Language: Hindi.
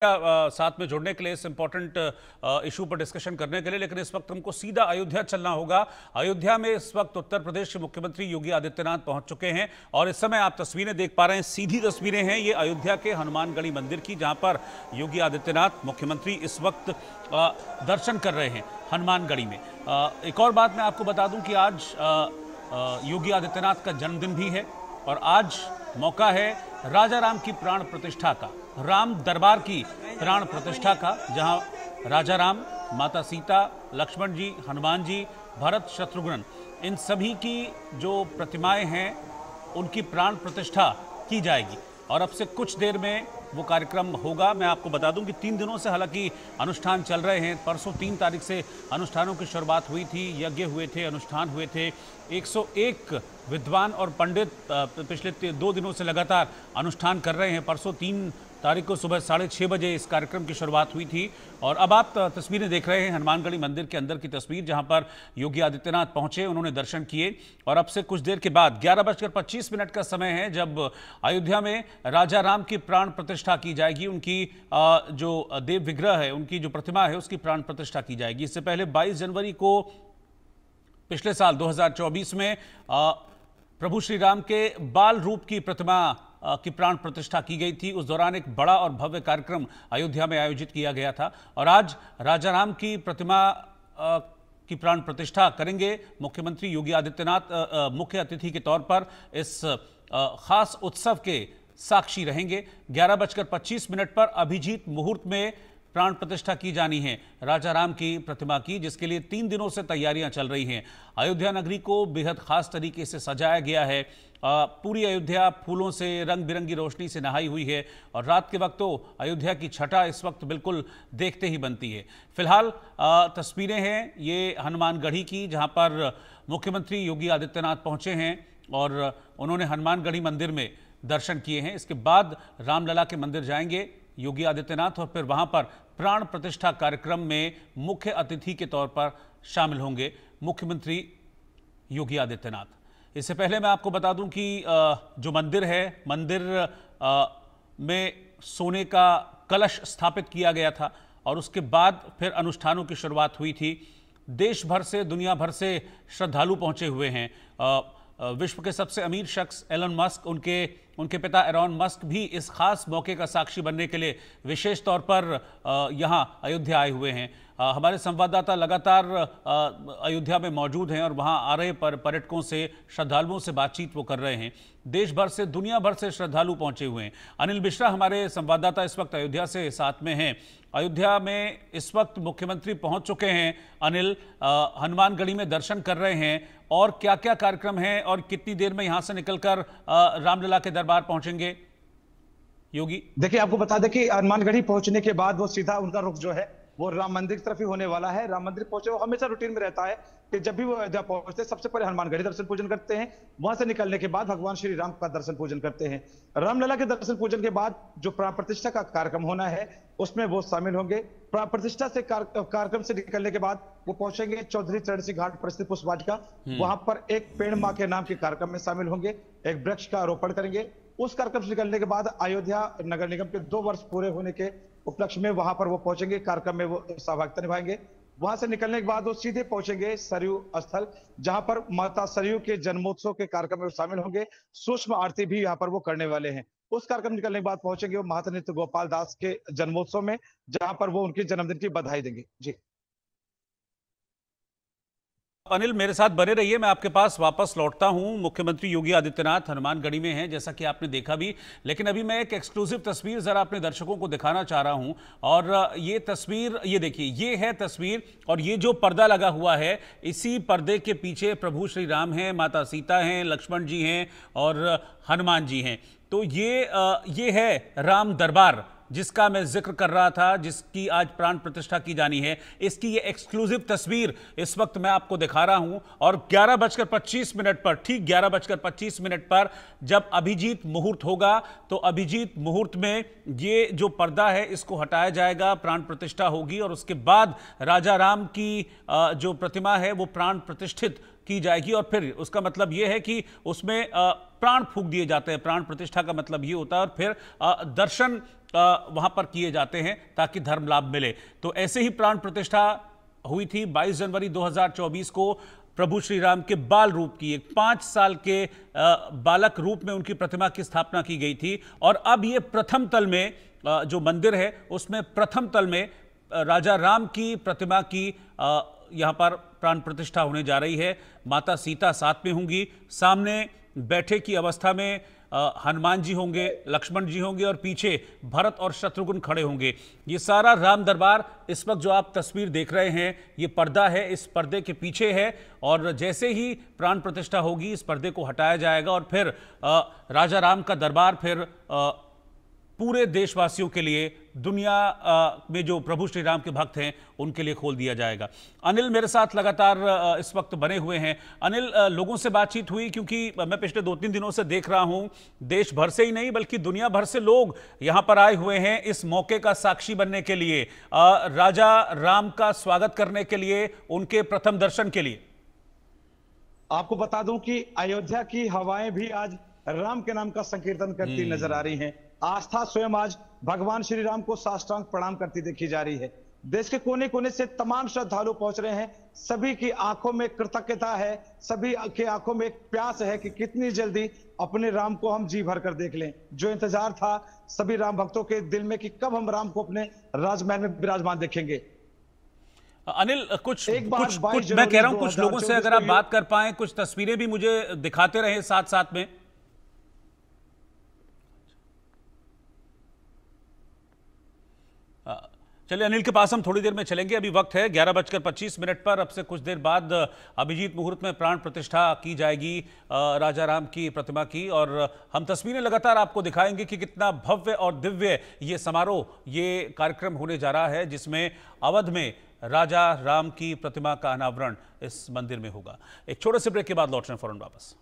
साथ में जुड़ने के लिए इस इंपॉर्टेंट इशू पर डिस्कशन करने के लिए, लेकिन इस वक्त हमको सीधा अयोध्या चलना होगा। अयोध्या में इस वक्त उत्तर प्रदेश के मुख्यमंत्री योगी आदित्यनाथ पहुंच चुके हैं और इस समय आप तस्वीरें देख पा रहे हैं, सीधी तस्वीरें हैं ये अयोध्या के हनुमानगढ़ी मंदिर की, जहां पर योगी आदित्यनाथ मुख्यमंत्री इस वक्त दर्शन कर रहे हैं हनुमानगढ़ी में। एक और बात मैं आपको बता दूं कि आज योगी आदित्यनाथ का जन्मदिन भी है और आज मौका है राजा राम की प्राण प्रतिष्ठा का, राम दरबार की प्राण प्रतिष्ठा का, जहां राजा राम, माता सीता, लक्ष्मण जी, हनुमान जी, भरत, शत्रुघ्न, इन सभी की जो प्रतिमाएं हैं उनकी प्राण प्रतिष्ठा की जाएगी और अब से कुछ देर में वो कार्यक्रम होगा। मैं आपको बता दूं कि 3 दिनों से हालांकि अनुष्ठान चल रहे हैं। परसों 3 तारीख से अनुष्ठानों की शुरुआत हुई थी, यज्ञ हुए थे, अनुष्ठान हुए थे। 101 विद्वान और पंडित पिछले 2 दिनों से लगातार अनुष्ठान कर रहे हैं। परसों 3 तारीख को सुबह 6:30 बजे इस कार्यक्रम की शुरुआत हुई थी और अब आप तस्वीरें देख रहे हैं हनुमानगढ़ी मंदिर के अंदर की तस्वीर, जहां पर योगी आदित्यनाथ पहुंचे, उन्होंने दर्शन किए और अब से कुछ देर के बाद 11:25 का समय है जब अयोध्या में राजा राम की प्राण प्रतिष्ठा की जाएगी। उनकी जो देव विग्रह है, उनकी जो प्रतिमा है, उसकी प्राण प्रतिष्ठा की जाएगी। इससे पहले 22 जनवरी को पिछले साल 2024 में प्रभु श्री राम के बाल रूप की प्रतिमा की प्राण प्रतिष्ठा की गई थी। उस दौरान एक बड़ा और भव्य कार्यक्रम अयोध्या में आयोजित किया गया था और आज राजा राम की प्रतिमा की प्राण प्रतिष्ठा करेंगे मुख्यमंत्री योगी आदित्यनाथ। मुख्य अतिथि के तौर पर इस खास उत्सव के साक्षी रहेंगे। 11:25 पर अभिजीत मुहूर्त में प्राण प्रतिष्ठा की जानी है राजा राम की प्रतिमा की, जिसके लिए 3 दिनों से तैयारियां चल रही हैं। अयोध्या नगरी को बेहद खास तरीके से सजाया गया है। पूरी अयोध्या फूलों से, रंग बिरंगी रोशनी से नहाई हुई है और रात के वक्त तो अयोध्या की छटा इस वक्त बिल्कुल देखते ही बनती है। फिलहाल तस्वीरें हैं ये हनुमानगढ़ी की, जहां पर मुख्यमंत्री योगी आदित्यनाथ पहुंचे हैं और उन्होंने हनुमानगढ़ी मंदिर में दर्शन किए हैं। इसके बाद रामलला के मंदिर जाएंगे योगी आदित्यनाथ और फिर वहां पर प्राण प्रतिष्ठा कार्यक्रम में मुख्य अतिथि के तौर पर शामिल होंगे मुख्यमंत्री योगी आदित्यनाथ। इससे पहले मैं आपको बता दूं कि जो मंदिर है, मंदिर में सोने का कलश स्थापित किया गया था और उसके बाद फिर अनुष्ठानों की शुरुआत हुई थी। देश भर से, दुनिया भर से श्रद्धालु पहुंचे हुए हैं। विश्व के सबसे अमीर शख्स एलन मस्क, उनके पिता एरॉन मस्क भी इस खास मौके का साक्षी बनने के लिए विशेष तौर पर यहां अयोध्या आए हुए हैं। हमारे संवाददाता लगातार अयोध्या में मौजूद हैं और वहां आ रहे पर्यटकों से, श्रद्धालुओं से बातचीत वो कर रहे हैं। देश भर से, दुनिया भर से श्रद्धालु पहुंचे हुए हैं। अनिल मिश्रा हमारे संवाददाता इस वक्त अयोध्या से साथ में हैं। अयोध्या में इस वक्त मुख्यमंत्री पहुंच चुके हैं। अनिल, हनुमानगढ़ी में दर्शन कर रहे हैं और क्या क्या कार्यक्रम हैं और कितनी देर में यहां से निकलकर रामलला के दरबार पहुंचेंगे योगी? देखिए, आपको बता दें कि हनुमानगढ़ी पहुंचने के बाद वो सीधा उनका रुख जो है वो राम मंदिर की तरफ ही होने वाला है। राम मंदिर पहुंचे, वो हमेशा रूटीन में रहता है कि जब भी वो अयोध्या पहुंचते हैं सबसे पहले हनुमानगढ़ी दर्शन पूजन करते हैं। वहां से निकलने के बाद भगवान श्री राम का दर्शन पूजन करते हैं। रामलला के दर्शन पूजन के बाद जो प्राण प्रतिष्ठा का कार्यक्रम होना है उसमें वो शामिल होंगे। प्राण प्रतिष्ठा से कार्यक्रम से निकलने के बाद वो पहुंचेंगे चौधरी चरण सिंह घाट पर स्थित पुष्प वाटिका। वहां पर एक पेड़ मां के नाम के कार्यक्रम में शामिल होंगे, एक वृक्ष का आरोपण करेंगे। उस कार्यक्रम से निकलने के बाद अयोध्या नगर निगम के 2 वर्ष पूरे होने के उपलक्ष्य में वहां पर वो पहुंचेंगे, कार्यक्रम में वो सहभागिता निभाएंगे। वहां से निकलने के बाद वो सीधे पहुंचेंगे सरयू स्थल, जहां पर माता सरयू के जन्मोत्सव के कार्यक्रम में शामिल होंगे। सूक्ष्म आरती भी यहाँ पर वो करने वाले हैं। उस कार्यक्रम निकलने के बाद पहुंचेंगे वो महात्मा नृत्य गोपाल दास के जन्मोत्सव में, जहां पर वो उनके जन्मदिन की बधाई देंगे। जी अनिल, मेरे साथ बने रहिए, मैं आपके पास वापस लौटता हूं। मुख्यमंत्री योगी आदित्यनाथ हनुमानगढ़ी में हैं, जैसा कि आपने देखा भी, लेकिन अभी मैं एक एक्सक्लूसिव तस्वीर जरा अपने दर्शकों को दिखाना चाह रहा हूं और ये तस्वीर, ये देखिए, ये है तस्वीर और ये जो पर्दा लगा हुआ है, इसी पर्दे के पीछे प्रभु श्री राम हैं, माता सीता हैं, लक्ष्मण जी हैं और हनुमान जी हैं। तो ये है राम दरबार जिसका मैं जिक्र कर रहा था, जिसकी आज प्राण प्रतिष्ठा की जानी है। इसकी ये एक्सक्लूसिव तस्वीर इस वक्त मैं आपको दिखा रहा हूं और 11:25 पर, ठीक 11:25 पर जब अभिजीत मुहूर्त होगा तो अभिजीत मुहूर्त में ये जो पर्दा है इसको हटाया जाएगा, प्राण प्रतिष्ठा होगी और उसके बाद राजा राम की जो प्रतिमा है वो प्राण प्रतिष्ठित की जाएगी और फिर उसका मतलब यह है कि उसमें प्राण फूंक दिए जाते हैं। प्राण प्रतिष्ठा का मतलब ये होता है और फिर दर्शन वहां पर किए जाते हैं ताकि धर्म लाभ मिले। तो ऐसे ही प्राण प्रतिष्ठा हुई थी 22 जनवरी 2024 को। प्रभु श्री राम के बाल रूप की, एक 5 साल के बालक रूप में उनकी प्रतिमा की स्थापना की गई थी। और अब ये प्रथम तल में जो मंदिर है उसमें प्रथम तल में राजा राम की प्रतिमा की यहाँ पर प्राण प्रतिष्ठा होने जा रही है। माता सीता साथ में होंगी, सामने बैठे की अवस्था में हनुमान जी होंगे, लक्ष्मण जी होंगे और पीछे भरत और शत्रुघ्न खड़े होंगे। ये सारा राम दरबार इस वक्त जो आप तस्वीर देख रहे हैं ये पर्दा है, इस पर्दे के पीछे है। और जैसे ही प्राण प्रतिष्ठा होगी इस पर्दे को हटाया जाएगा और फिर राजा राम का दरबार फिर पूरे देशवासियों के लिए, दुनिया में जो प्रभु श्री राम के भक्त हैं उनके लिए खोल दिया जाएगा। अनिल मेरे साथ लगातार इस वक्त बने हुए हैं। अनिल, लोगों से बातचीत हुई? क्योंकि मैं पिछले 2-3 दिनों से देख रहा हूं देश भर से ही नहीं बल्कि दुनिया भर से लोग यहां पर आए हुए हैं इस मौके का साक्षी बनने के लिए, राजा राम का स्वागत करने के लिए, उनके प्रथम दर्शन के लिए। आपको बता दूं कि अयोध्या की हवाएं भी आज राम के नाम का संकीर्तन करती नजर आ रही हैं। आस्था स्वयं आज भगवान श्री राम को साष्टांग प्रणाम करती देखी जा रही है। देश के कोने कोने से तमाम श्रद्धालु पहुंच रहे हैं। सभी की आंखों में कृतज्ञता है, सभी की आंखों में एक प्यास है कि कितनी जल्दी अपने राम को हम जी भर कर देख लें। जो इंतजार था सभी राम भक्तों के दिल में कि कब हम राम को अपने राजमहल में विराजमान देखेंगे। अनिल, कुछ मैं कह रहा हूं कुछ लोगों से अगर आप बात कर पाए, कुछ तस्वीरें भी मुझे दिखाते रहे साथ साथ में। चलिए अनिल के पास हम थोड़ी देर में चलेंगे। अभी वक्त है 11:25 पर। अब से कुछ देर बाद अभिजीत मुहूर्त में प्राण प्रतिष्ठा की जाएगी राजा राम की प्रतिमा की, और हम तस्वीरें लगातार आपको दिखाएंगे कि कितना भव्य और दिव्य ये समारोह, ये कार्यक्रम होने जा रहा है जिसमें अवध में राजा राम की प्रतिमा का अनावरण इस मंदिर में होगा। एक छोटे से ब्रेक के बाद लौट रहे हैं फौरन वापस।